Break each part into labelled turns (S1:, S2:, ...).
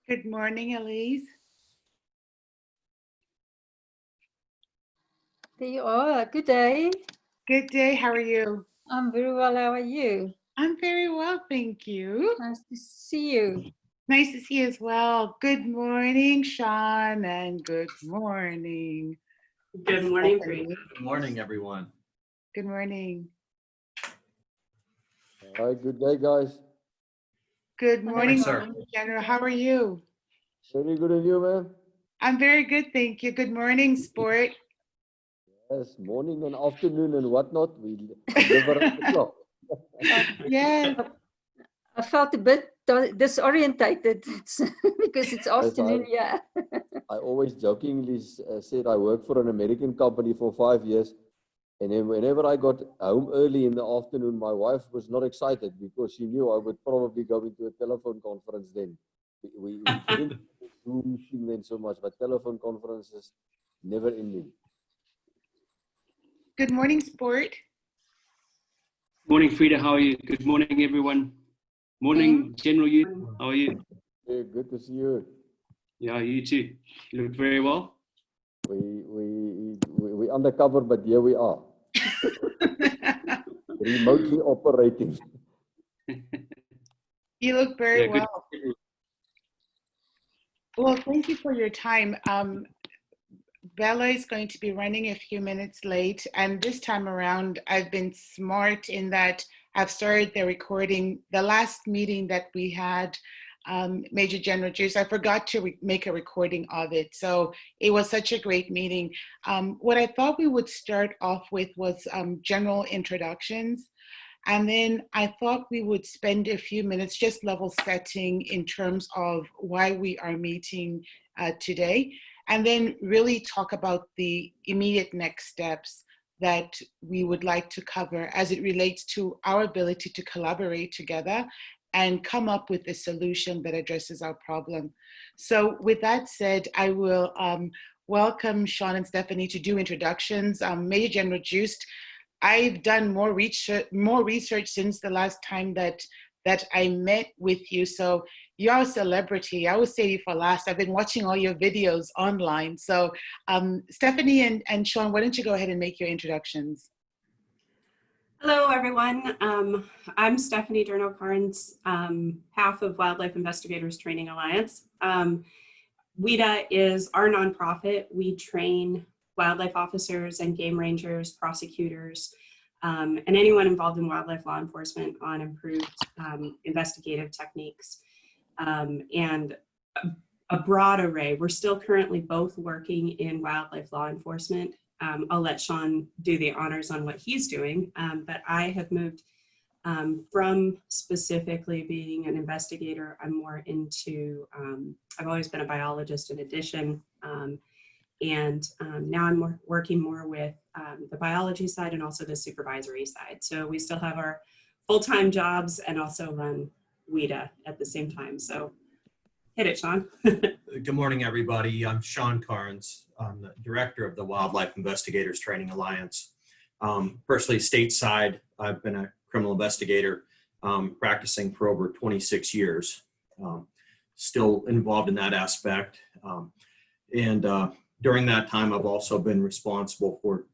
S1: Good morning, Elise.
S2: There you are. Good day.
S1: Good day. How are you?
S2: I'm very well. How are you?
S1: I'm very well, thank you.
S2: Nice to see you.
S1: Nice to see you as well. Good morning, Sean, and good morning.
S3: Good morning,
S1: Stephanie.
S3: Frida.
S4: Good morning, everyone.
S1: Good morning.
S5: Hi, good day, guys.
S1: Good morning,
S4: sir.
S1: General. How are you?
S5: Very good, and you, man?
S1: I'm very good, thank you. Good morning, Sport.
S5: Yes, morning and afternoon and whatnot. We live around the clock.
S1: Yes.
S2: I felt a bit disorientated because it's afternoon. Yeah.
S5: I always jokingly said I worked for an American company for 5 years. And then whenever I got home early in the afternoon, my wife was not excited because she knew I would probably go into a telephone conference then. We didn't do Zoom thing then so much, but telephone conferences never ending.
S1: Good morning, Sport.
S3: Morning, Frida. How are you? Good morning, everyone. Morning, General Yu. How are you?
S5: Hey, good to see you.
S3: Yeah, you too. You look very well.
S5: We undercover, but here we are. Remotely operating.
S1: You look very
S3: Yeah, good.
S1: well. Well, thank you for your time. Bella is going to be running a few minutes late, and this time around, I've been smart in that I've started the recording. The last meeting that we had, Major General Juice, I forgot to make a recording of it. So it was such a great meeting. What I thought we would start off with was general introductions. And then I thought we would spend a few minutes just level setting in terms of why we are meeting today, and then really talk about the immediate next steps that we would like to cover as it relates to our ability to collaborate together and come up with a solution that addresses our problem. So with that said, I will welcome Sean and Stephanie to do introductions. Major General Joost, I've done more research since the last time that I met with you. So you're a celebrity. I would say you for last. I've been watching all your videos online. So Stephanie and Sean, why don't you go ahead and make your introductions?
S6: Hello, everyone. I'm Stephanie Durno-Carnes, half of Wildlife Investigators Training Alliance. WIDA is our nonprofit. We train wildlife officers and game rangers, prosecutors, and anyone involved in wildlife law enforcement on improved investigative techniques and a broad array. We're still currently both working in wildlife law enforcement. I'll let Sean do the honors on what he's doing, but I have moved from specifically being an investigator. I'm more into, I've always been a biologist in addition, and now I'm working more with the biology side and also the supervisory side. So we still have our full-time jobs and also run WIDA at the same time. So hit it, Sean.
S4: Good morning, everybody. I'm Sean Carnes. I'm the director of the Wildlife Investigators Training Alliance. Personally, stateside, I've been a criminal investigator practicing for over 26 years. Still involved in that aspect. During that time, I've also been responsible for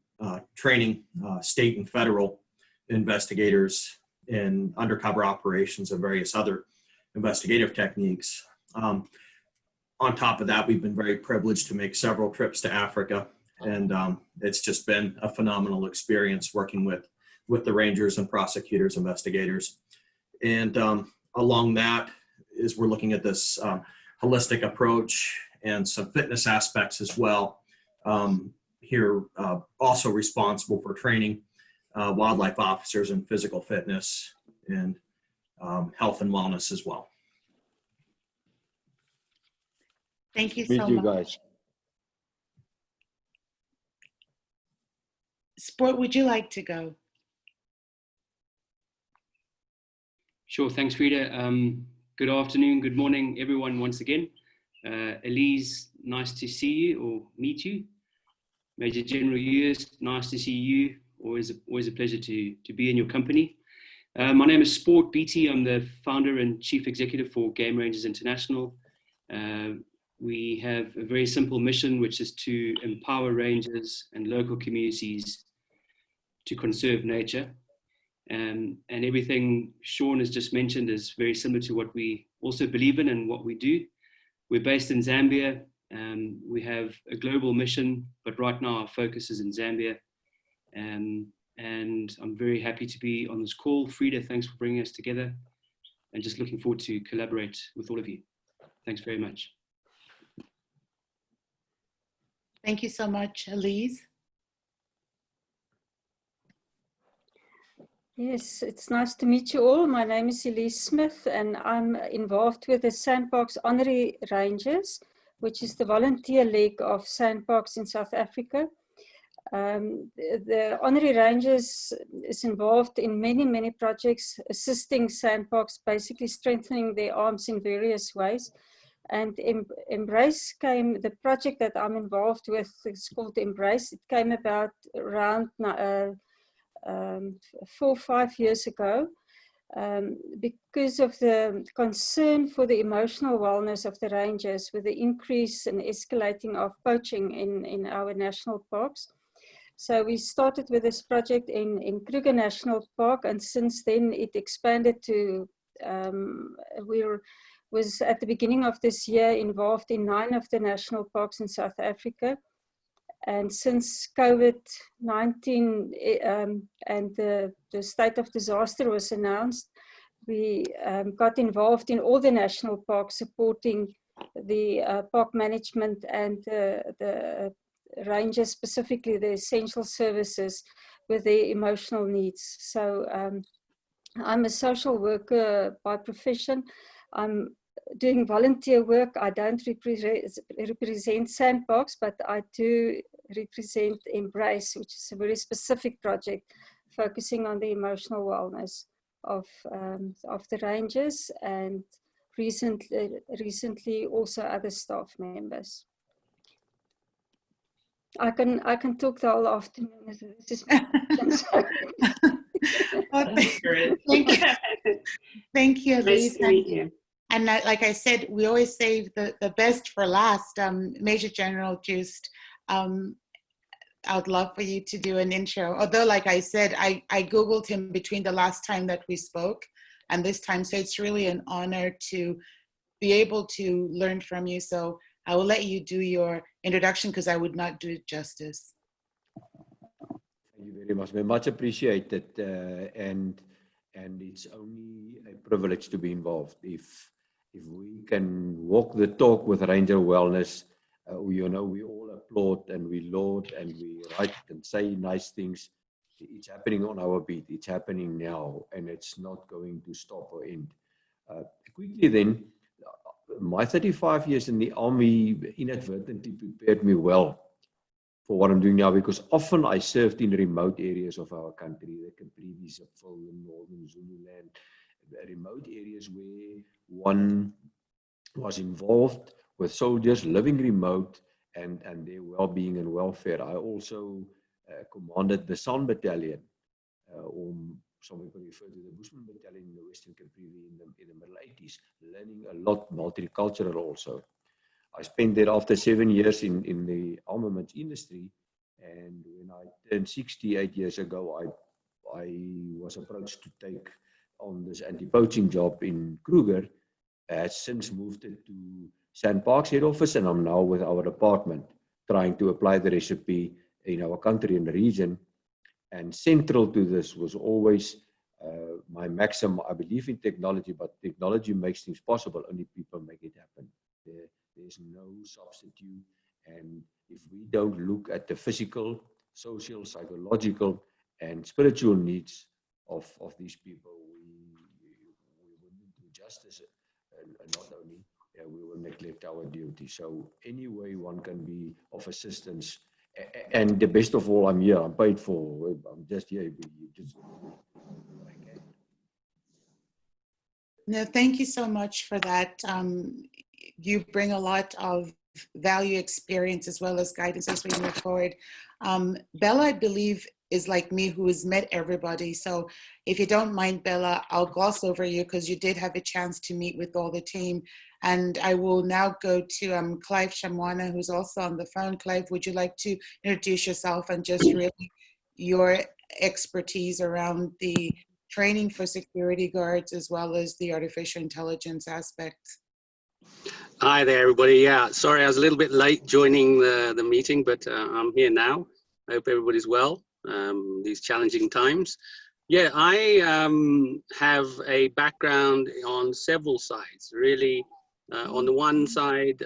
S4: training state and federal investigators in undercover operations and various other investigative techniques. On top of that, we've been very privileged to make several trips to Africa, and it's just been a phenomenal experience working with the rangers and prosecutors, investigators. And along that is we're looking at this holistic approach and some fitness aspects as well. Here, also responsible for training wildlife officers in physical fitness and health and wellness as well.
S1: Thank you
S5: Meet
S1: so
S5: you
S1: much.
S5: guys.
S1: Sport, would you like to go?
S3: Sure. Thanks, Frida. Good afternoon, good morning, everyone, once again. Elise, nice to see you or meet you. Major General Yu, nice to see you. Always a pleasure to be in your company. My name is Sport BT. I'm the founder and chief executive for Game Rangers International. We have a very simple mission, which is to empower rangers and local communities to conserve nature. And everything Sean has just mentioned is very similar to what we also believe in and what we do. We're based in Zambia. We have a global mission, but right now our focus is in Zambia. And I'm very happy to be on this call. Frida, thanks for bringing us together, and just looking forward to collaborate with all of you. Thanks very much.
S1: Thank you so much, Elise.
S2: Yes, it's nice to meet you all. My name is Elise Smith, and I'm involved with the Sandparks Honorary Rangers, which is the volunteer league of Sandparks in South Africa. The Honorary Rangers is involved in many projects, assisting Sandparks, basically strengthening their arms in various ways. And Embrace came, the project that I'm involved with is called Embrace. It came about around 4 or 5 years ago, because of the concern for the emotional wellness of the rangers with the increase and escalating of poaching in our national parks. So we started with this project in Kruger National Park, and since then it expanded to, was at the beginning of this year involved in 9 of the national parks in South Africa. And since COVID-19 and the state of disaster was announced, we got involved in all the national parks, supporting the park management and the rangers, specifically the essential services with their emotional needs. So I'm a social worker by profession. I'm doing volunteer work. I don't represent Sandparks, but I do represent Embrace, which is a very specific project focusing on the emotional wellness of the rangers, and recently also other staff members. I can talk the whole afternoon. This is
S1: Thank you, Elise.
S6: Nice to meet you.
S1: And like I said, we always save the best for last. Major General Joost, I would love for you to do an intro. Although, like I said, I Googled him between the last time that we spoke and this time. So it's really an honor to be able to learn from you. So I will let you do your introduction because I would not do it justice.
S5: Thank you very much. Much appreciated. And it's only a privilege to be involved. If we can walk the talk with Ranger Wellness, we all applaud and we laud and we write and say nice things. It's happening on our beat. It's happening now, and it's not going to stop or end. Quickly then, my 35 years in the army inadvertently prepared me well for what I'm doing now, because often I served in remote areas of our country, the Caprivis of northern Zululand, remote areas where one was involved with soldiers living remote and their well-being and welfare. I also commanded the San Battalion, or some people refer to the Bushman Battalion in the Western Caprivi in the middle 80s, learning a lot, multicultural also. I spent there after 7 years in the armaments industry, and when I turned 68 years ago, I was approached to take on this anti-poaching job in Kruger. Has since moved it to Sandparks head office, and I'm now with our department trying to apply the recipe in our country and the region. And central to this was always my maxim: I believe in technology, but technology makes things possible. Only people make it happen. There's no substitute. And if we don't look at the physical, social, psychological, and spiritual needs of these people, we wouldn't do justice. And not only, we will neglect our duty. So any way one can be of assistance. And the best of all, I'm here. I'm paid for. I'm just here.
S1: No, thank you so much for that. You bring a lot of value, experience, as well as guidance as we move forward. Bella, I believe, is like me, who has met everybody. So if you don't mind, Bella, I'll gloss over you because you did have a chance to meet with all the team. And I will now go to Clive Shamwana, who's also on the phone. Clive, would you like to introduce yourself and just really your expertise around the training for security guards as well as the artificial intelligence aspects?
S7: Hi there, everybody. Yeah, sorry, I was a little bit late joining the meeting, but I'm here now. I hope everybody's well these challenging times. Yeah, I have a background on several sides, really. On the one side,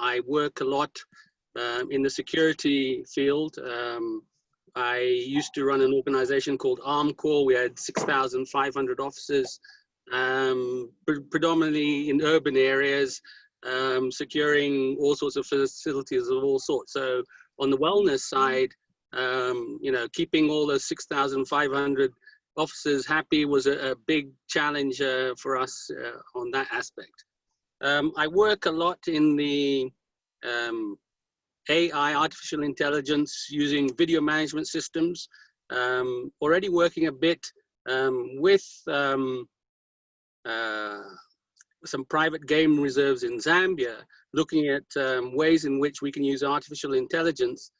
S7: I work a lot in the security field. I used to run an organization called ArmCorps. We had 6,500 officers, predominantly in urban areas, securing all sorts of facilities of all sorts. So on the wellness side, you know, keeping all the 6,500 officers happy was a big challenge for us on that aspect. I work a lot in the AI, artificial intelligence, using video management systems, already working a bit with some private game reserves in Zambia, looking at ways in which we can use artificial intelligence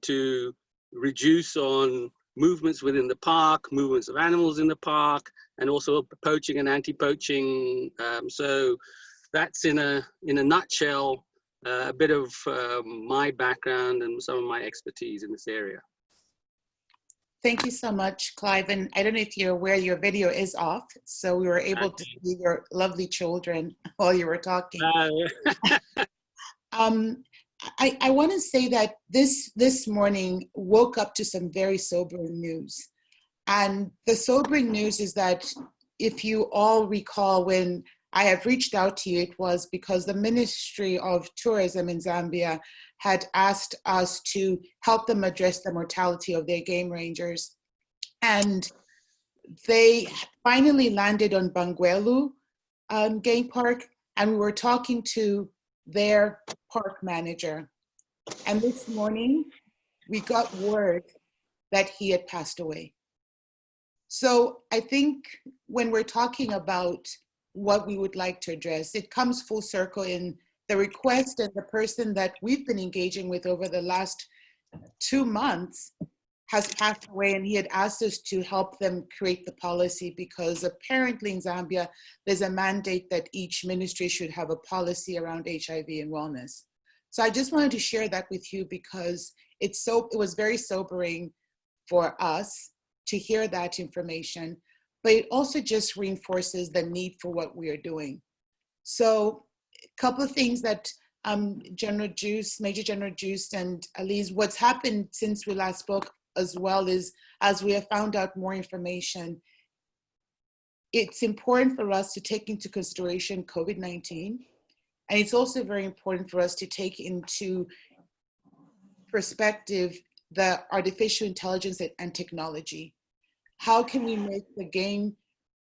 S7: to reduce on movements within the park, movements of animals in the park, and also poaching and anti-poaching. So that's in a nutshell a bit of my background and some of my expertise in this area.
S1: Thank you so much, Clive. And I don't know if you're aware, your video is off, so we were able to see your lovely children while you were talking. I want to say that this morning woke up to some very sobering news. And the sobering news is that, if you all recall, when I have reached out to you, it was because the Ministry of Tourism in Zambia had asked us to help them address the mortality of their game rangers. And they finally landed on Bangweulu Game Park, and we were talking to their park manager. And this morning, we got word that he had passed away. So I think when we're talking about what we would like to address, it comes full circle in the request, and the person that we've been engaging with over the last 2 months has passed away, and he had asked us to help them create the policy, because apparently in Zambia, there's a mandate that each ministry should have a policy around HIV and wellness. So I just wanted to share that with you, because it was very sobering for us to hear that information, but it also just reinforces the need for what we are doing. So a couple of things that General Juice, Major General Juice and Elise, what's happened since we last spoke as well is, as we have found out more information, it's important for us to take into consideration COVID-19. And it's also very important for us to take into perspective the artificial intelligence and technology. How can we make the game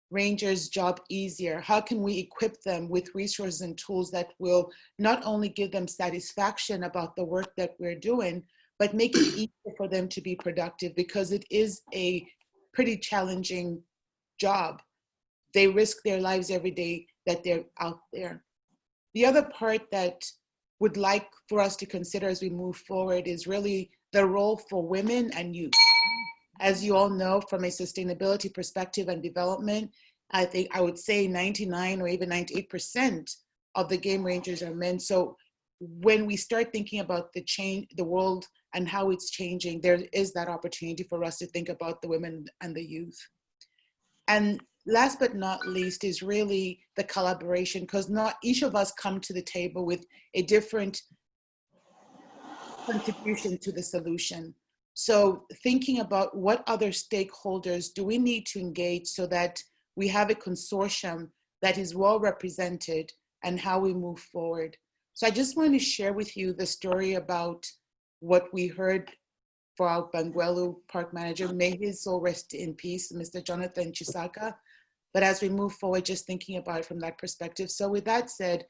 S1: rangers' job easier? How can we equip them with resources and tools that will not only give them satisfaction about the work that we're doing, but make it easier for them to be productive, because it is a pretty challenging job. They risk their lives every day that they're out there. The other part that would like for us to consider as we move forward is really the role for women and youth. As you all know, from a sustainability perspective and development, I think I would say 99 or even 98% of the game rangers are men. So when we start thinking about the world and how it's changing, there is that opportunity for us to think about the women and the youth. And last but not least is really the collaboration, because not each of us come to the table with a different contribution to the solution. So thinking about what other stakeholders do we need to engage so that we have a consortium that is well represented and how we move forward. So I just want to share with you the story about what we heard for our Bangweulu park manager. May his soul rest in peace, Mr. Jonathan Chisaka. But as we move forward, just thinking about it from that perspective. So with that said,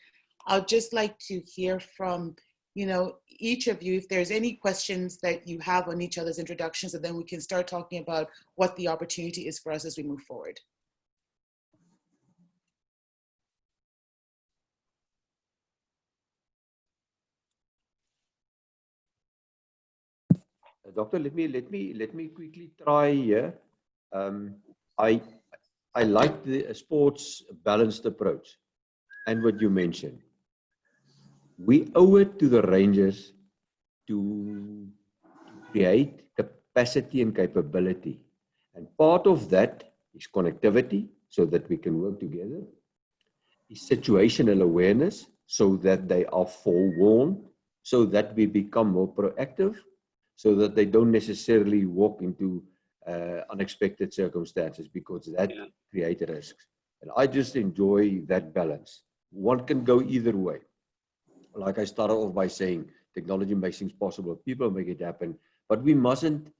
S1: I'd just like to hear from you know, each of you, if there's any questions that you have on each other's introductions, and then we can start talking about what the opportunity is for us as we move forward.
S5: Doctor, let me quickly try here. I like the sports balanced approach and what you mentioned. We owe it to the Rangers to create capacity and capability. And part of that is connectivity so that we can work together, is situational awareness so that they are forewarned, so that we become more proactive, so that they don't necessarily walk into unexpected circumstances because that creates risks. And I just enjoy that balance. One can go either way. Like I started off by saying, technology makes things possible, people make it happen, but we mustn't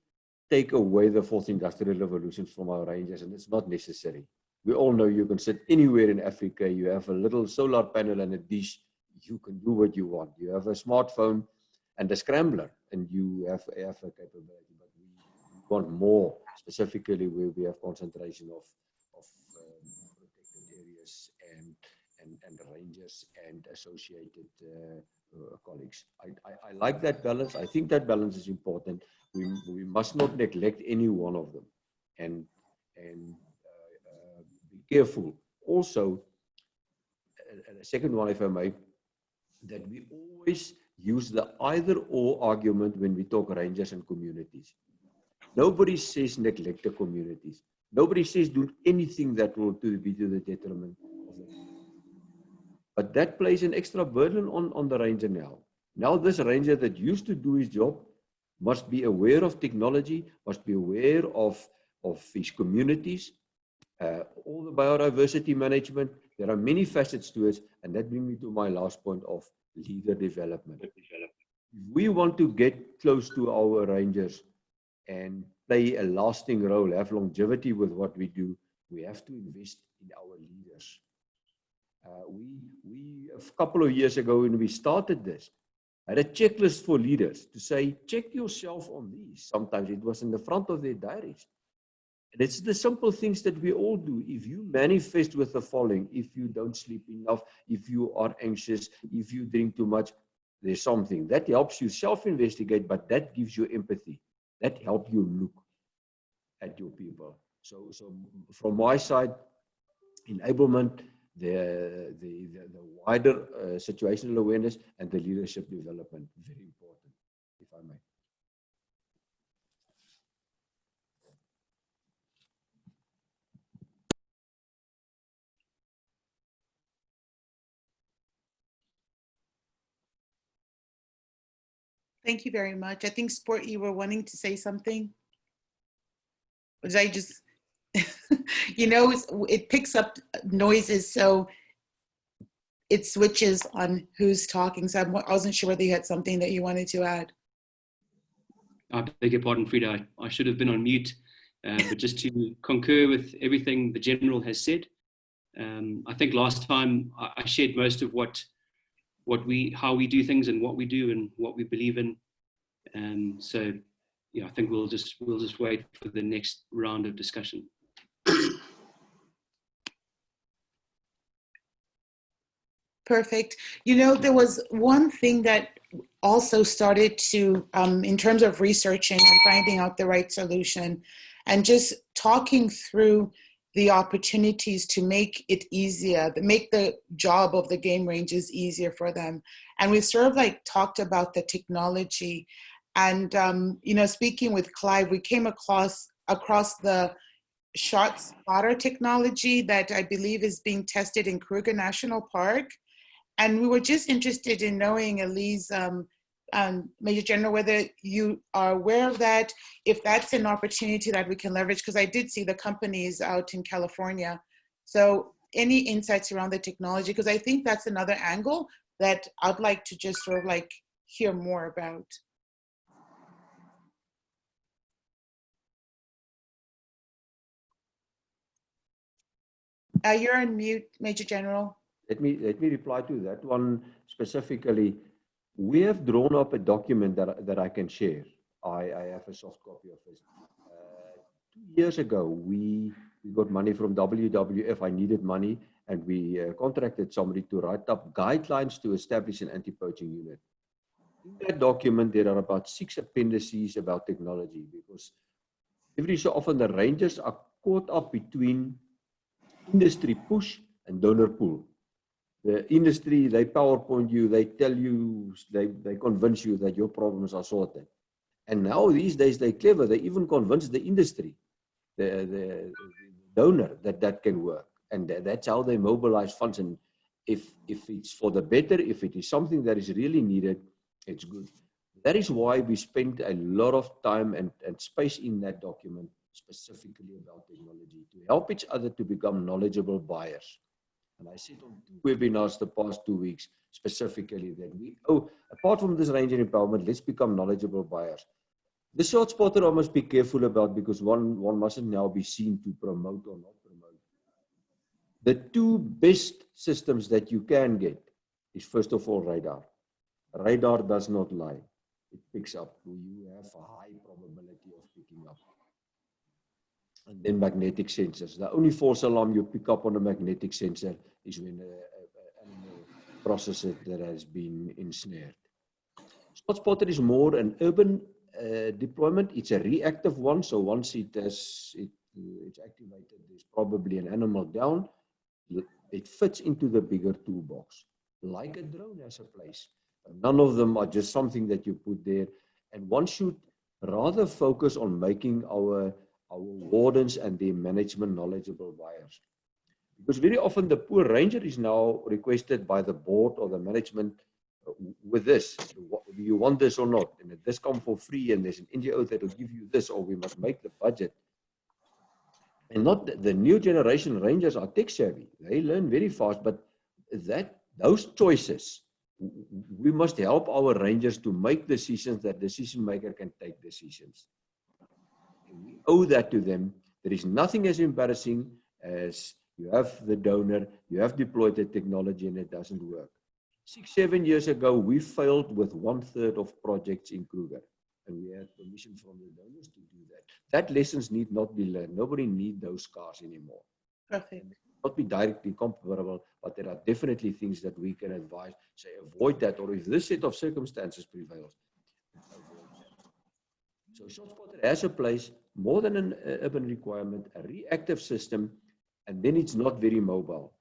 S5: take away the fourth industrial revolution from our Rangers, and it's not necessary. We all know you can sit anywhere in Africa, you have a little solar panel and a dish, you can do what you want. You have a smartphone and a scrambler, and you have a capability, but we want more, specifically where we have concentration of protected areas and Rangers and associated colleagues. I like that balance. I think that balance is important. We must not neglect any one of them, and be careful. Also, a second one, if I may, that we always use the either-or argument when we talk Rangers and communities. Nobody says neglect the communities. Nobody says do anything that will be to the detriment of the community. But that places an extra burden on the Ranger now. Now this Ranger that used to do his job must be aware of technology, must be aware of his communities, all the biodiversity management. There are many facets to it, and that brings me to my last point of leader development. If we want to get close to our Rangers and play a lasting role, have longevity with what we do, we have to invest in our leaders. We a couple of years ago when we started this, had a checklist for leaders to say, check yourself on these. Sometimes it was in the front of their diaries. And it's the simple things that we all do. If you manifest with the following, if you don't sleep enough, if you are anxious, if you drink too much, there's something. That helps you self-investigate, but that gives you empathy. That helps you look at your people. So from my side, enablement, the wider situational awareness and the leadership development, very important, if I may.
S1: Thank you very much. I think Sport, you were wanting to say something. Or did I just, you know, it picks up noises, so it switches on who's talking. So I wasn't sure whether you had something that you wanted to add.
S3: I beg your pardon, Frida. I should have been on mute, but just to concur with everything the General has said. I think last time I shared most of how we do things and what we do and what we believe in. So yeah, I think we'll just wait for the next round of discussion.
S1: Perfect. You know, there was one thing that also started to, in terms of researching and finding out the right solution and just talking through the opportunities to make it easier, make the job of the game ranges easier for them. And we sort of like talked about the technology. And, you know, speaking with Clive, we came across the shot spotter technology that I believe is being tested in Kruger National Park. And we were just interested in knowing, Elise, Major General, whether you are aware of that, if that's an opportunity that we can leverage, because I did see the companies out in California. So any insights around the technology, because I think that's another angle that I'd like to just sort of like hear more about. You're on mute, Major General.
S5: Let me reply to that one specifically. We have drawn up a document that I can share. I have a soft copy of this. 2 years ago, we got money from WWF. I needed money, and we contracted somebody to write up guidelines to establish an anti-poaching unit. In that document, there are about 6 appendices about technology, because every so often the rangers are caught up between industry push and donor pull. The industry, they PowerPoint you, they tell you, they convince you that your problems are sorted. And now these days they're clever, they even convince the industry, the donor, that can work. And that's how they mobilize funds. And if it's for the better, if it is something that is really needed, it's good. That is why we spent a lot of time and space in that document specifically about technology, to help each other to become knowledgeable buyers. And I said on 2 webinars the past 2 weeks, specifically that apart from this ranger empowerment, let's become knowledgeable buyers. The short spotter I must be careful about, because one mustn't now be seen to promote or not promote. The 2 best systems that you can get is, first of all, radar. Radar does not lie. It picks up. You have a high probability of picking up. And then magnetic sensors. The only false alarm you pick up on a magnetic sensor is when an animal processor that has been ensnared. ShotSpotter is more an urban deployment. It's a reactive one. So once it's activated, there's probably an animal down. It fits into the bigger toolbox, like a drone has a place. None of them are just something that you put there. And one should rather focus on making our wardens and their management knowledgeable buyers. Because very often the poor ranger is now requested by the board or the management with this. Do you want this or not? And this comes for free, and there's an NGO that will give you this, or we must make the budget. And not the new generation rangers are tech savvy. They learn very fast, but those choices, we must help our rangers to make decisions that decision maker can take decisions. We owe that to them. There is nothing as embarrassing as you have the donor, you have deployed the technology, and it doesn't work. 6-7 years ago, we failed with 1/3 of projects in Kruger, and we had permission from the donors to do that. That lessons need not be learned. Nobody needs those scars anymore.
S1: Perfect.
S5: Not be directly comparable, but there are definitely things that we can advise, say avoid that, or if this set of circumstances prevails, avoid that. So ShotSpotter has a place, more than an urban requirement, a reactive system, and then it's not very mobile.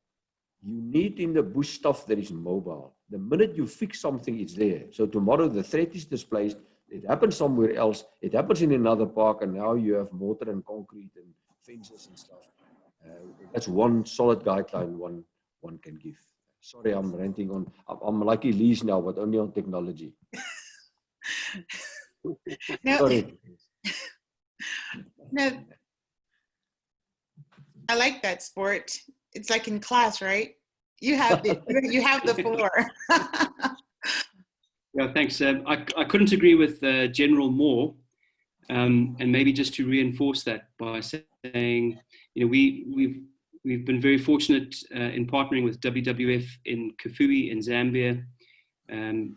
S5: You need in the bush stuff that is mobile. The minute you fix something, it's there. So tomorrow the threat is displaced, it happens somewhere else, it happens in another park, and now you have mortar and concrete and fences and stuff. That's one solid guideline one can give. Sorry, I'm ranting on. I'm like Elise now, but only on technology.
S1: Now,
S5: Sorry.
S1: now, I like that sport. It's like in class, right? You have the floor.
S3: Yeah, thanks. I couldn't agree with General Moore, and maybe just to reinforce that by saying, we've been very fortunate in partnering with WWF in Kafue in Zambia,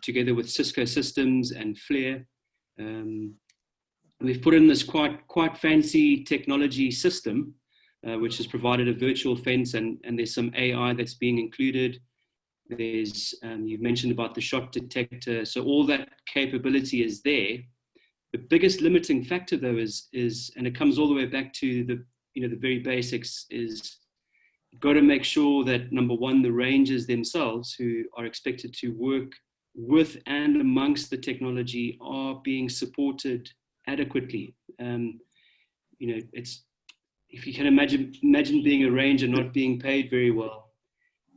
S3: together with Cisco Systems and FLAIR. We've put in this quite fancy technology system, which has provided a virtual fence, and there's some AI that's being included. There's you've mentioned about the shot detector, so all that capability is there. The biggest limiting factor, though, is and it comes all the way back to the very basics, is you've got to make sure that, number one, the rangers themselves, who are expected to work with and amongst the technology, are being supported adequately. It's, if you can imagine being a ranger not being paid very well,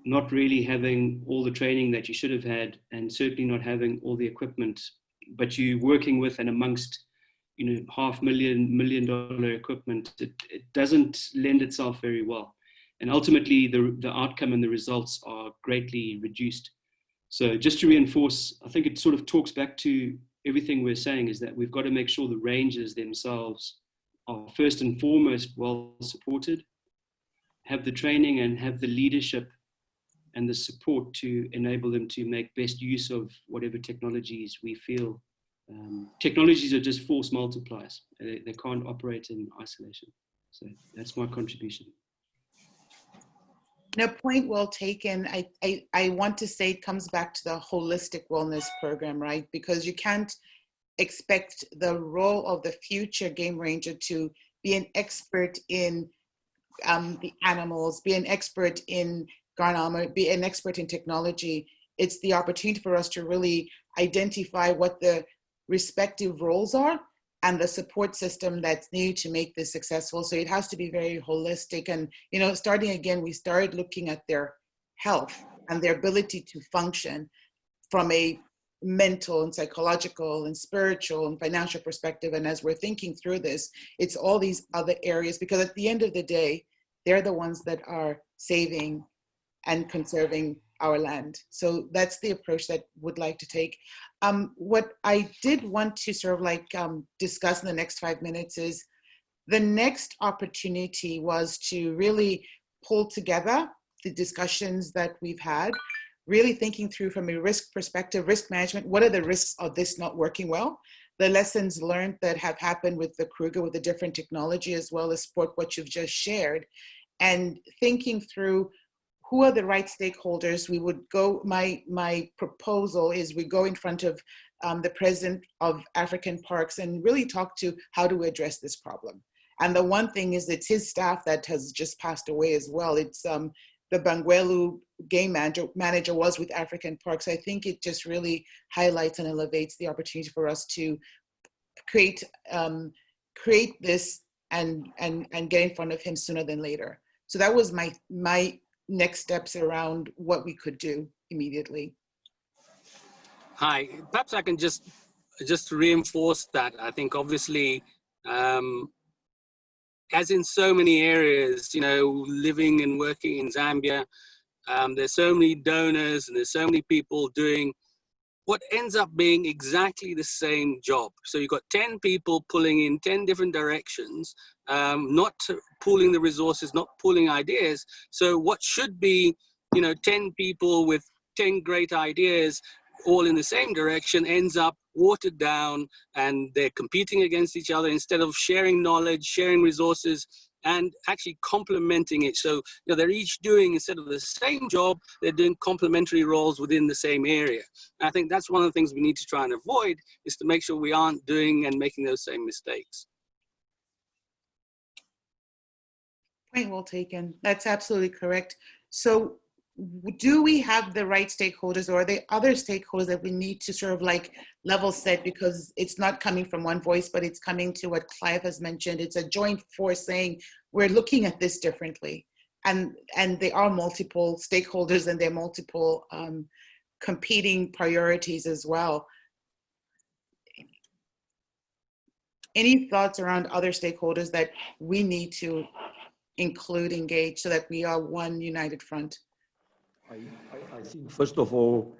S3: not really having all the training that you should have had, and certainly not having all the equipment, but you working with and amongst, $500,000, $1 million equipment, it doesn't lend itself very well. And ultimately the outcome and the results are greatly reduced. So just to reinforce, I think it sort of talks back to everything we're saying, is that we've got to make sure the rangers themselves are first and foremost well supported, have the training and have the leadership and the support to enable them to make best use of whatever technologies we feel. Technologies are just force multipliers. They can't operate in isolation. So that's my contribution.
S1: No, point well taken. I want to say it comes back to the holistic wellness program, right? Because you can't expect the role of the future game ranger to be an expert in the animals, be an expert in garnomer, be an expert in technology. It's the opportunity for us to really identify what the respective roles are and the support system that's needed to make this successful. So it has to be very holistic. And, you know, starting again, we started looking at their health and their ability to function from a mental and psychological and spiritual and financial perspective. And as we're thinking through this, it's all these other areas, because at the end of the day, they're the ones that are saving and conserving our land. So that's the approach that would like to take. What I did want to sort of like discuss in the next 5 minutes is the next opportunity was to really pull together the discussions that we've had, really thinking through from a risk perspective, risk management, what are the risks of this not working well? The lessons learned that have happened with the Kruger, with the different technology, as well as sport, what you've just shared, and thinking through who are the right stakeholders. We would go, my proposal is we go in front of the president of African Parks and really talk to how do we address this problem. And the one thing is it's his staff that has just passed away as well. It's the Bangwelu game manager was with African Parks. I think it just really highlights and elevates the opportunity for us to create this and get in front of him sooner than later. So that was my next steps around what we could do immediately.
S7: Hi, perhaps I can just reinforce that. I think obviously, as in so many areas, you know, living and working in Zambia, there's so many donors and there's so many people doing what ends up being exactly the same job. So you've got 10 people pulling in 10 different directions, not pooling the resources, not pooling ideas. So what should be, you know, 10 people with 10 great ideas all in the same direction ends up watered down, and they're competing against each other instead of sharing knowledge, sharing resources, and actually complementing it. So, you know, they're each doing, instead of the same job, they're doing complementary roles within the same area. And I think that's one of the things we need to try and avoid, is to make sure we aren't doing and making those same mistakes.
S1: Point well taken. That's absolutely correct. So do we have the right stakeholders, or are there other stakeholders that we need to sort of like level set, because it's not coming from one voice, but it's coming to what Clive has mentioned. It's a joint force saying we're looking at this differently, and there are multiple stakeholders and there are multiple competing priorities as well. Any thoughts around other stakeholders that we need to include, engage, so that we are one united front?
S5: I think, first of all,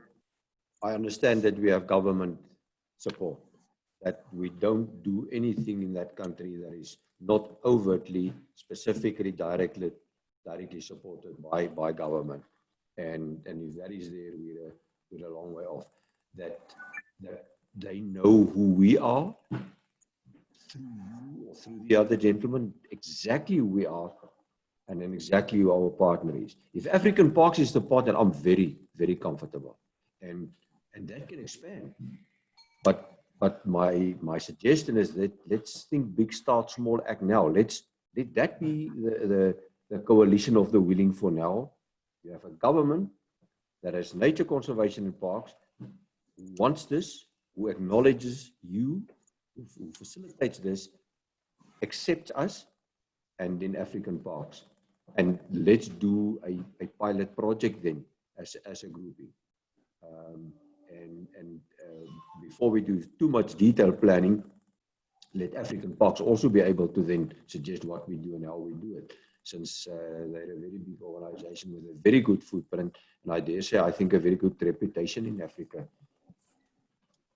S5: I understand that we have government support, that we don't do anything in that country that is not overtly, specifically, directly supported by government. And if that is there, we're a long way off. That they know who we are, through the other gentleman, exactly who we are, and then exactly who our partner is. If African Parks is the partner, I'm very, very comfortable. And that can expand. But my suggestion is that let's think big, start small, act now. Let that be the coalition of the willing for now. You have a government that has nature conservation in parks, who wants this, who acknowledges you, who facilitates this, accepts us, and in African Parks. And let's do a pilot project then as a grouping. Before we do too much detailed planning, let African Parks also be able to then suggest what we do and how we do it. Since they're a very big organization with a very good footprint, and I dare say, I think, a very good reputation in Africa.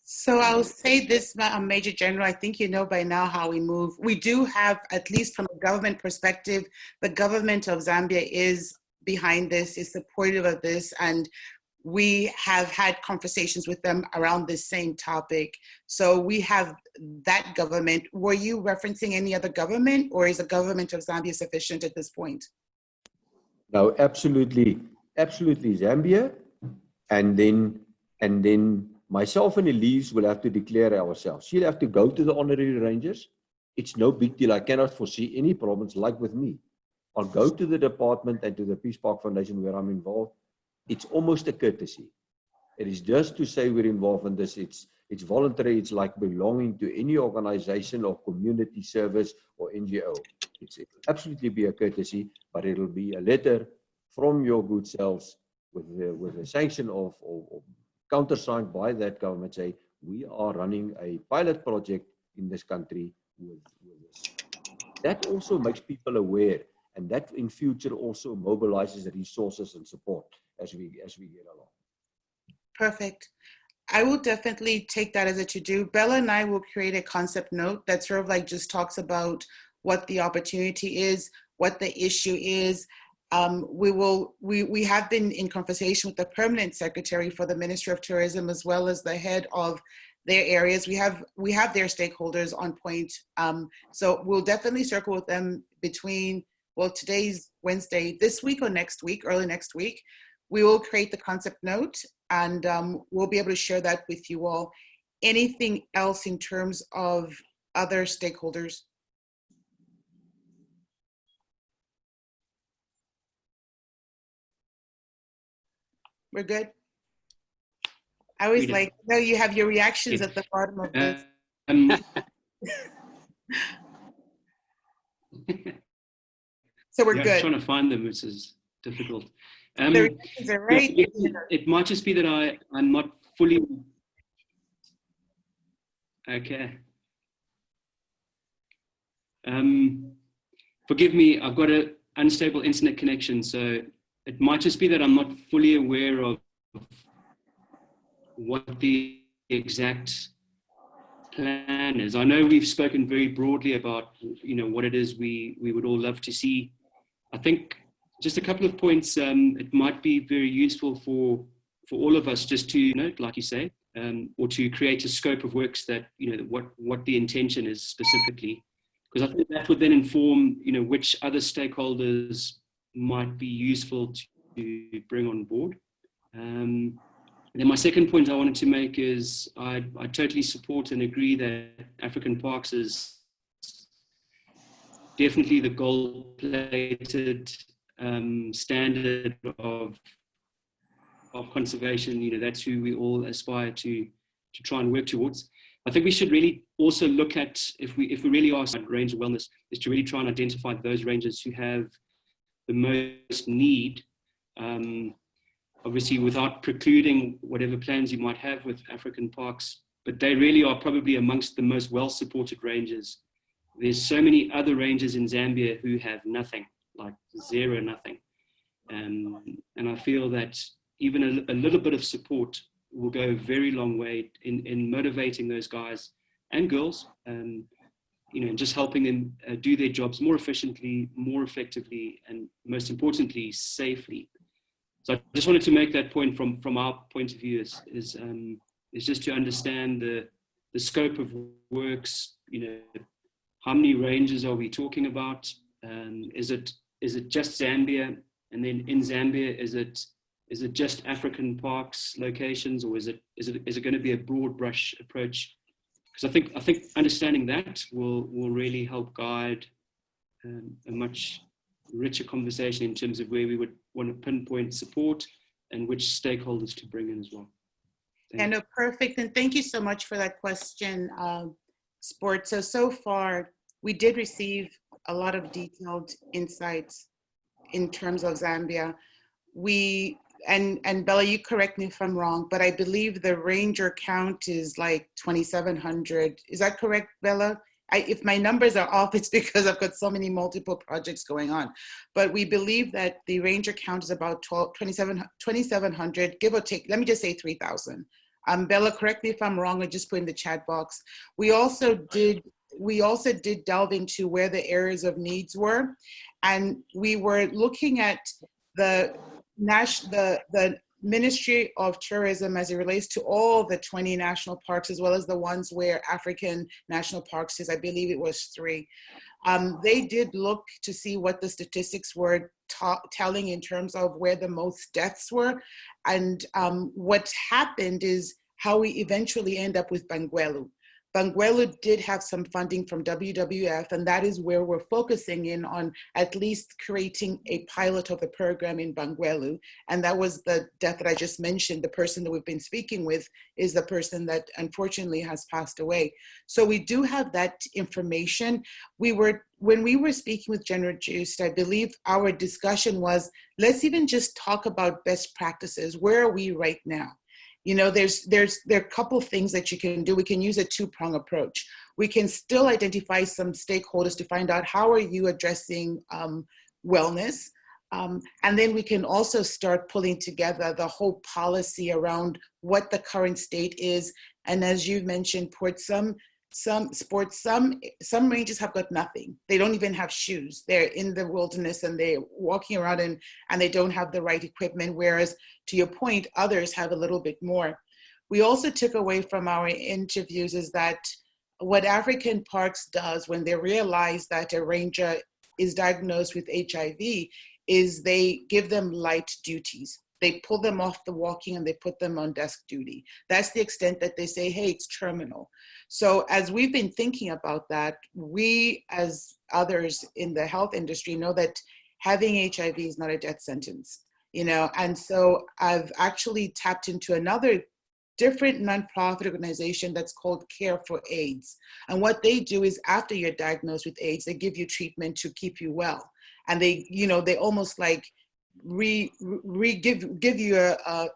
S1: So I'll say this, Major General, I think you know by now how we move. We do have, at least from a government perspective, the government of Zambia is behind this, is supportive of this, and we have had conversations with them around this same topic. So we have that government. Were you referencing any other government, or is the government of Zambia sufficient at this point?
S5: No, absolutely, absolutely Zambia. And then myself and Elise will have to declare ourselves. She'll have to go to the honorary rangers. It's no big deal. I cannot foresee any problems like with me. I'll go to the department and to the Peace Park Foundation where I'm involved. It's almost a courtesy. It is just to say we're involved in this. It's voluntary. It's like belonging to any organization or community service or NGO. It'll absolutely be a courtesy, but it'll be a letter from your good selves with a sanction of or countersigned by that government, say we are running a pilot project in this country with this. That also makes people aware, and that in future also mobilizes resources and support as we get along.
S1: Perfect. I will definitely take that as a to-do. Bella and I will create a concept note that sort of like just talks about what the opportunity is, what the issue is. We have been in conversation with the permanent secretary for the Ministry of Tourism, as well as the head of their areas. We have their stakeholders on point. So we'll definitely circle with them between, well, today's Wednesday, this week or next week, early next week. We will create the concept note, and we'll be able to share that with you all. Anything else in terms of other stakeholders? We're good? I always like, no, you have your reactions at the bottom of this. So we're good.
S3: I'm trying to find them, which is difficult.
S1: The reactions are right.
S3: It might just be that I'm not fully. Okay. Forgive me, I've got an unstable internet connection, so it might just be that I'm not fully aware of what the exact plan is. I know we've spoken very broadly about, what it is we would all love to see. I think just a couple of points. It might be very useful for all of us just to note, like you say, or to create a scope of works that what the intention is specifically, because I think that would then inform which other stakeholders might be useful to bring on board. And then my second point I wanted to make is I totally support and agree that African Parks is definitely the gold-plated standard of conservation. That's who we all aspire to try and work towards. I think we should really also look at, if we really are at ranger wellness, is to really try and identify those rangers who have the most need, obviously without precluding whatever plans you might have with African Parks, but they really are probably amongst the most well-supported rangers. There's so many other rangers in Zambia who have nothing, like zero, nothing. And I feel that even a little bit of support will go a very long way in motivating those guys and girls, just helping them do their jobs more efficiently, more effectively, and most importantly, safely. So I just wanted to make that point from our point of view is just to understand the scope of works. How many rangers are we talking about? Is it just Zambia? And then in Zambia, is it just African Parks locations, or is it going to be a broad brush approach? Because I think understanding that will really help guide a much richer conversation in terms of where we would want to pinpoint support and which stakeholders to bring in as well.
S1: No, perfect. And thank you so much for that question, Sport. So far, we did receive a lot of detailed insights in terms of Zambia. And Bella, you correct me if I'm wrong, but I believe the ranger count is like 2,700. Is that correct, Bella? If my numbers are off, it's because I've got so many multiple projects going on. But we believe that the ranger count is about 2,700, give or take. Let me just say 3,000. Bella, correct me if I'm wrong, or just put in the chat box. We also did delve into where the areas of needs were. And we were looking at the Ministry of Tourism, as it relates to all the 20 national parks, as well as the ones where African national parks is, I believe it was 3. They did look to see what the statistics were telling in terms of where the most deaths were. And what happened is how we eventually end up with Bangweulu. Bangweulu did have some funding from WWF, and that is where we're focusing in on at least creating a pilot of the program in Bangweulu. And that was the death that I just mentioned. The person that we've been speaking with is the person that unfortunately has passed away. So we do have that information. When we were speaking with General Joost, I believe our discussion was, let's even just talk about best practices. Where are we right now? You know, there are a couple things that you can do. We can use a 2-prong approach. We can still identify some stakeholders to find out how are you addressing wellness. And then we can also start pulling together the whole policy around what the current state is. And as you mentioned, Port, some ranges have got nothing. They don't even have shoes. They're in the wilderness and they're walking around and they don't have the right equipment. Whereas, to your point, others have a little bit more. We also took away from our interviews is that what African Parks does when they realize that a ranger is diagnosed with HIV is they give them light duties. They pull them off the walking and they put them on desk duty. That's the extent that they say, hey, it's terminal. So as we've been thinking about that, we as others in the health industry know that having HIV is not a death sentence, you know? And so I've actually tapped into another different nonprofit organization that's called Care for AIDS. And what they do is after you're diagnosed with AIDS, they give you treatment to keep you well. And they, you know, they almost like give you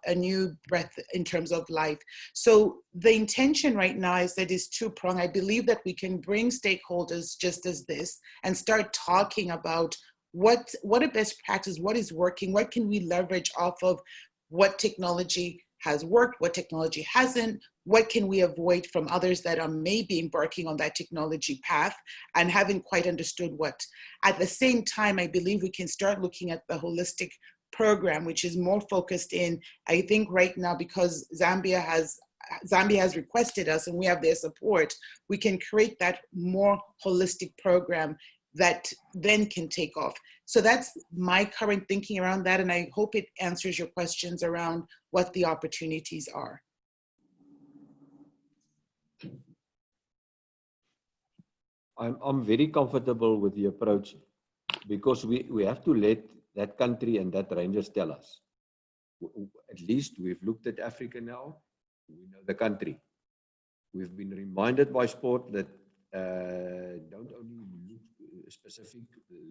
S1: a new breath in terms of life. So the intention right now is that it's 2-pronged. I believe that we can bring stakeholders just as this and start talking about what are best practices, what is working, what can we leverage off of, what technology has worked, what technology hasn't, what can we avoid from others that are maybe embarking on that technology path and haven't quite understood what. At the same time, I believe we can start looking at the holistic program, which is more focused in, I think right now, because Zambia has requested us and we have their support, we can create that more holistic program that then can take off. So that's my current thinking around that, and I hope it answers your questions around what the opportunities are.
S5: I'm very comfortable with the approach because we have to let that country and that rangers tell us. At least we've looked at Africa now, we know the country. We've been reminded by sport that don't only look specific,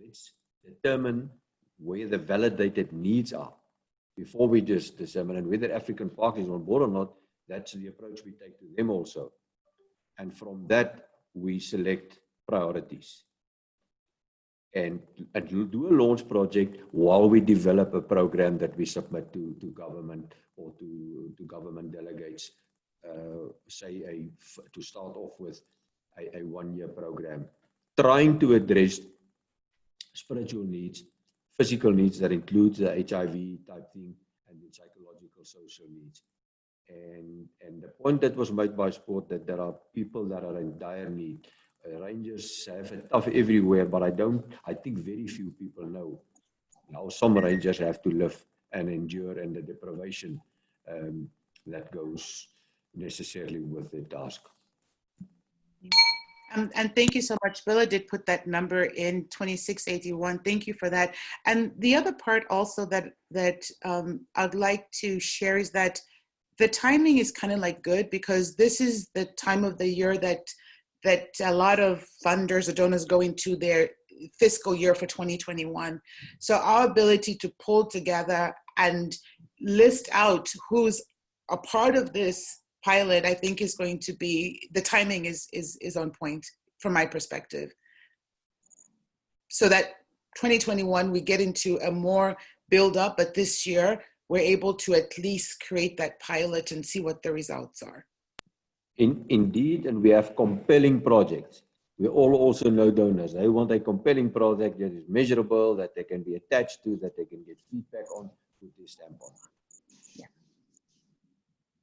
S5: let's determine where the validated needs are before we just determine whether African Park is on board or not. That's the approach we take to them also. And from that, we select priorities and do a launch project while we develop a program that we submit to government or to government delegates, to start off with a 1-year program, trying to address spiritual needs, physical needs that includes the HIV type thing, and the psychological, social needs. And the point that was made by sport that there are people that are in dire need. Rangers have it tough everywhere, but I think very few people know how some rangers have to live and endure and the deprivation that goes necessarily with the task.
S1: And thank you so much. Billa did put that number in 2681. Thank you for that. And the other part also that I'd like to share is that the timing is kind of like good because this is the time of the year that a lot of funders or donors go into their fiscal year for 2021. So our ability to pull together and list out who's a part of this pilot, I think is going to be, the timing is on point from my perspective. So that 2021, we get into a more build up, but this year we're able to at least create that pilot and see what the results are.
S5: Indeed, and we have compelling projects. we all also know donors. They want a compelling project that is measurable, that they can be attached to, that they can get feedback on, put their stamp on.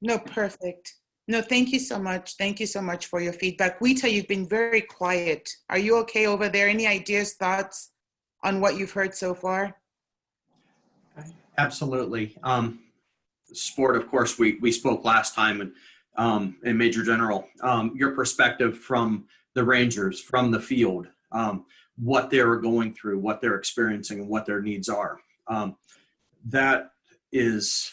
S1: No, perfect. No, thank you so much. Thank you so much for your feedback. Wita, you've been very quiet. Are you okay over there? Any ideas, thoughts on what you've heard so far?
S4: Absolutely. Sport, of course, we spoke last time, and Major General, your perspective from the Rangers, from the field, what they're going through, what they're experiencing, and what their needs are. That is,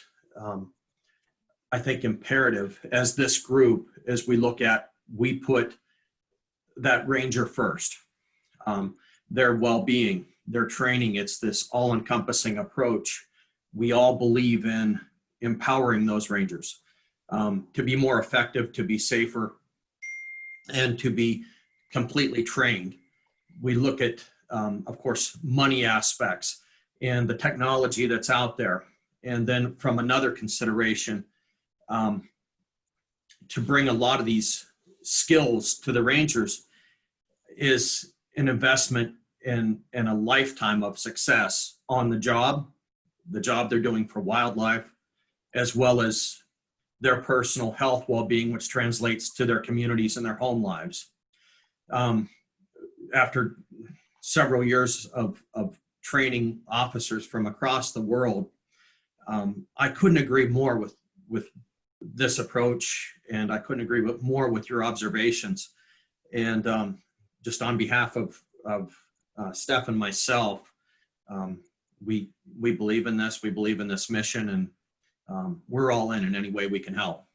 S4: I think, imperative as this group, as we look at, we put that Ranger first, their well-being, their training. It's this all-encompassing approach. We all believe in empowering those Rangers to be more effective, to be safer, and to be completely trained. We look at, of course, money aspects and the technology that's out there. And then from another consideration, to bring a lot of these skills to the Rangers is an investment in a lifetime of success on the job they're doing for wildlife, as well as their personal health well-being, which translates to their communities and their home lives. After several years of training officers from across the world, I couldn't agree more with this approach, and I couldn't agree more with your observations. And just on behalf of Steph and myself, we believe in this. We believe in this mission, and we're all in any way we can help.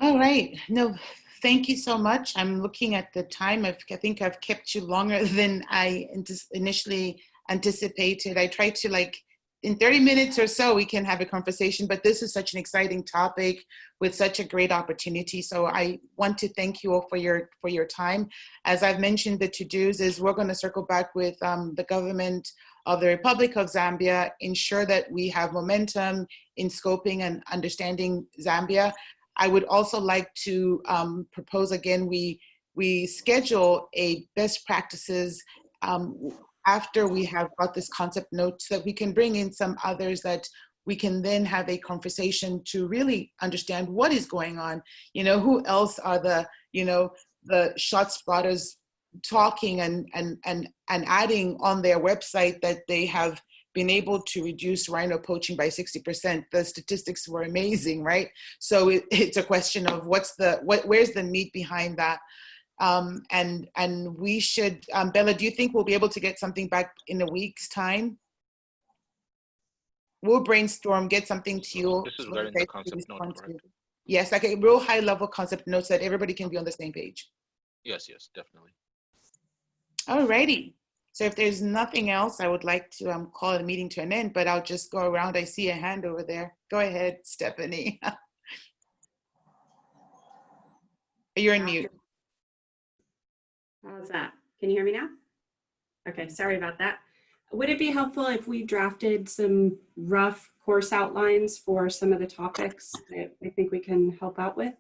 S1: All right. No, thank you so much. I'm looking at the time. I think I've kept you longer than I initially anticipated. I tried to, in 30 minutes or so, we can have a conversation, but this is such an exciting topic with such a great opportunity. So I want to thank you all for your time. As I've mentioned, the to-dos is we're going to circle back with the government of the Republic of Zambia, ensure that we have momentum in scoping and understanding Zambia. I would also like to propose again, we schedule a best practices after we have got this concept note, so that we can bring in some others that we can then have a conversation to really understand what is going on. Who else are the shot spotters talking and adding on their website that they have been able to reduce rhino poaching by 60%. The statistics were amazing, right? So it's a question of where's the meat behind that? And we should, Bella, do you think we'll be able to get something back in a week's time? We'll brainstorm, get something to you.
S8: This is where in the concept note, correct?
S1: Yes, like a real high level concept note so that everybody can be on the same page.
S8: Yes, definitely.
S1: All righty. So if there's nothing else, I would like to call the meeting to an end, but I'll just go around. I see a hand over there. Go ahead, Stephanie. You're on mute.
S6: How's that? Can you hear me now? Okay, sorry about that. Would it be helpful if we drafted some rough course outlines for some of the topics that I think we can help out with?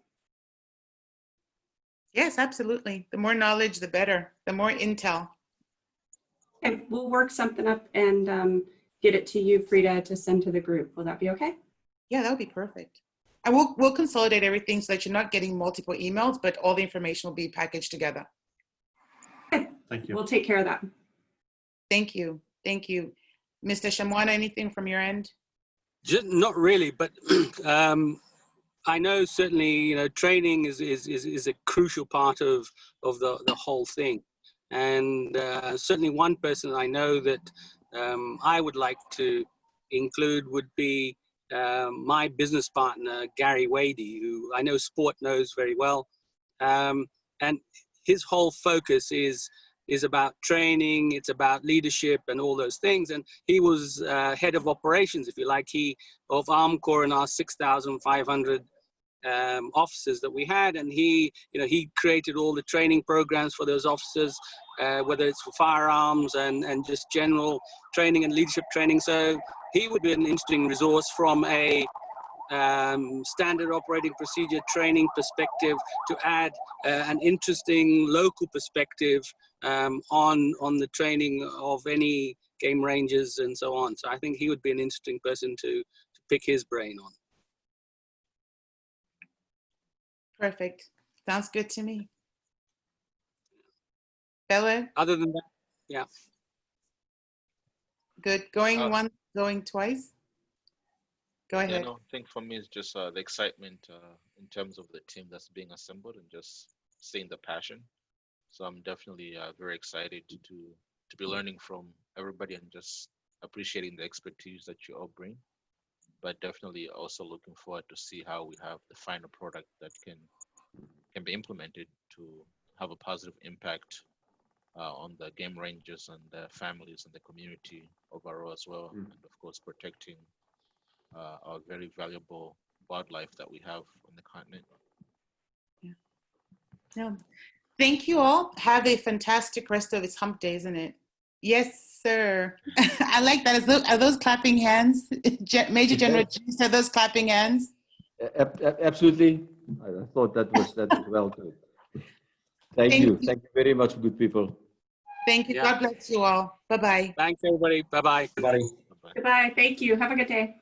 S1: Yes, absolutely. The more knowledge, the better. The more intel.
S6: Okay, we'll work something up and get it to you, Frida, to send to the group. Will that be okay?
S1: Yeah, that would be perfect. And we'll consolidate everything so that you're not getting multiple emails, but all the information will be packaged together.
S6: Okay.
S4: Thank you.
S6: We'll take care of that.
S1: Thank you. Thank you. Mr. Shamwana, anything from your end?
S7: Just, not really, but I know certainly, training is a crucial part of the whole thing. And certainly one person I know that I would like to include would be my business partner, Gary Wadey, who I know Sport knows very well. And his whole focus is about training, it's about leadership and all those things. And he was head of operations, if you like, of Armcorps and our 6,500 officers that we had, and he created all the training programs for those officers, whether it's for firearms and just general training and leadership training. So he would be an interesting resource from a standard operating procedure training perspective to add an interesting local perspective on the training of any game rangers and so on. So I think he would be an interesting person to pick his brain on.
S1: Perfect. Sounds good to me. Bella,
S7: Other than that, yeah.
S1: good. Going
S8: Uh,
S1: once, going twice. Go
S8: Yeah,
S1: ahead.
S8: no, I think for me it's just the excitement in terms of the team that's being assembled and just seeing the passion. So I'm definitely very excited to be learning from everybody and just appreciating the expertise that you all bring. But definitely also looking forward to see how we have the final product that can be implemented to have a positive impact on the game rangers and the families and the community overall as well, and of course protecting our very valuable wildlife that we have on the continent.
S1: No. Thank you all. Have a fantastic rest of its hump day, isn't it? Yes, sir. I like that. Are those clapping hands? Major General, are those clapping hands?
S5: Absolutely. I thought that was well too. Thank you. Thank you very much, good people.
S1: Thank you.
S7: Yeah.
S1: God bless you all. Bye-bye.
S7: Thanks, everybody. Bye-bye.
S4: Everybody.
S8: Bye-bye.
S6: Goodbye. Thank you. Have a good day.